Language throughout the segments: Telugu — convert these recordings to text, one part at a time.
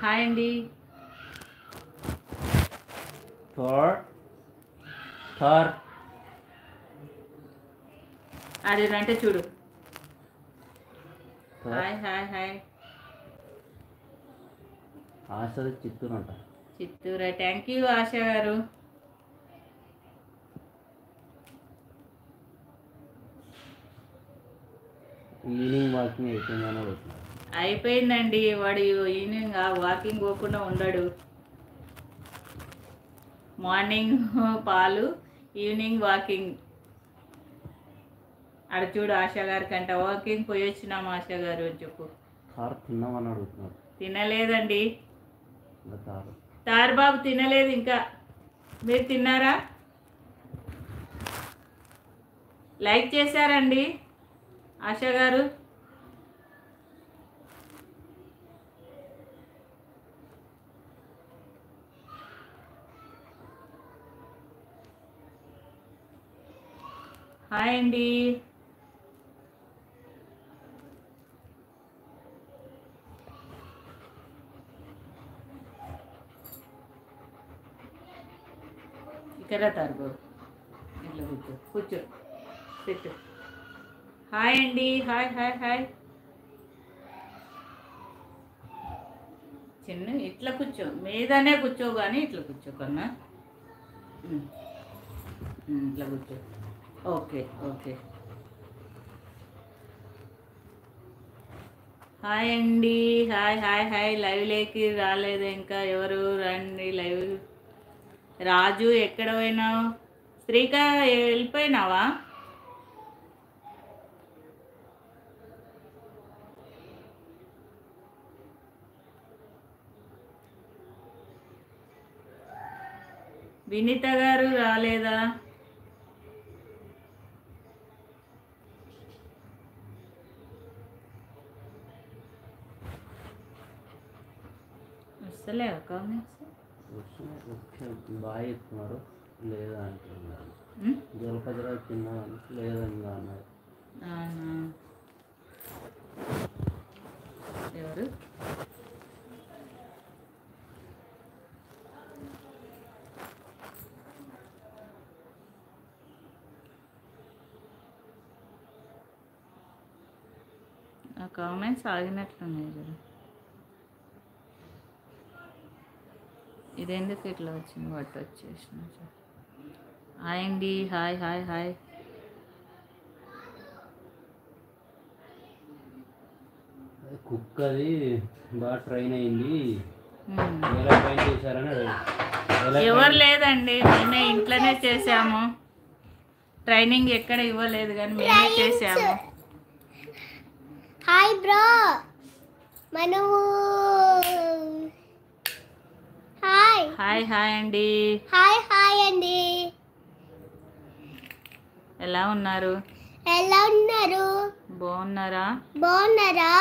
హాయ్ అండి. ఆడిరంటే చూడు. Hi hi hi. Asha Chittoor అంట. చిత్తూరా. థ్యాంక్ యూ ఆశ గారు. ఈవినింగ్ వాకింగ్ అయిపోయిందని అయిపోయిందండి. వాడు ఈవినింగ్ వాకింగ్ పోకుండా ఉండడు. మార్నింగ్ పాలు, ఈవినింగ్ వాకింగ్. అక్కడ చూడు ఆశా గారి కంట వాకింగ్ పోయి వచ్చినాము ఆశా గారు అని చెప్పు. కారు తిన్నామని అడుగుతున్నారు. తినలేదండి. తారుబాబు తినలేదు ఇంకా. మీరు తిన్నారా? లైక్ చేశారండి ఆశా గారు? హాయ్ అండి. ఇక్కడ తారుబాబు ఇట్లా కూర్చో కూర్చో పెట్టు. హాయ్ అండి. Hi hi hi. చిన్న ఇట్లా కూర్చో, మీదనే కూర్చో కానీ ఇట్లా కూర్చో కన్నా. ఇట్లా కూర్చో. Okay okay. హాయ్ అండి. Hi hi hi. లైవ్లోకి రాలేదు ఇంకా ఎవరు? రండి లైవ్. రాజు ఎక్కడ పోయినావు? శ్రీక వెళ్ళిపోయినావా? వినీత గారు రాలేదా? వస్తలేవా కామెంట్స్? బాగా చెప్తున్నారు. లేదా అంటున్నారు. జలపతిరావు తిన్నా లేదని అన్నారు. ఎవరు? ఆ కామెంట్స్ ఆగినట్లున్నాయి కదా. ఇదెందుకు ఇట్లా వచ్చింది? బట్ట వచ్చేసిన. హాయ్ అండి. Hi hi hi. కుక్ అది బాగా ట్రైన్ అయింది. ఎలా ట్రైన్ చేశారని ఎవరు లేదండి, మేమే ఇంట్లోనే చేసాము. ట్రైనింగ్ ఎక్కడ ఇవ్వలేదు కానీ మేమే చేసాము. Hi bro. మనము హాయ్ హాయ్ హాయ్ అండి. హాయ్ హాయ్ అండి. ఎలా ఉన్నారు? ఎలా ఉన్నారు? బాగున్నారా? బాగున్నారా?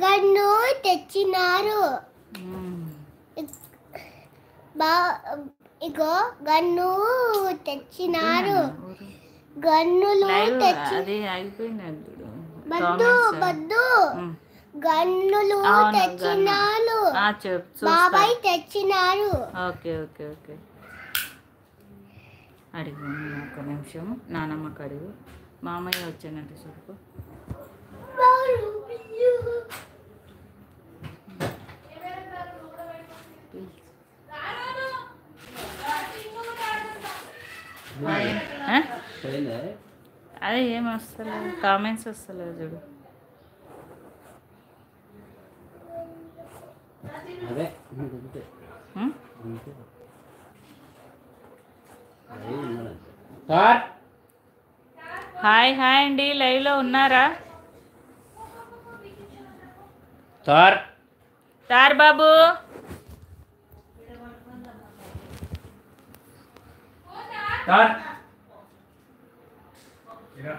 గన్ను తెచ్చినారు. ఇగో గన్ను తెచ్చినారు. గన్నులు అది అయిపోయింది. బద్దు బద్దు గన్నులు తెచ్చినారు. బాబాయ్ తెచ్చినారు. Okay okay okay. అడిగు ఒక నిమిషం. నానమ్మకి అడుగు. మామయ్య వచ్చానంటే చెప్పు. అదే ఏం వస్తలేదు, కామెంట్స్ వస్తలేదు చూడు. హాయ్ హాయ్ అండి. లైవ్లో ఉన్నారా? తార్ బాబు Yeah.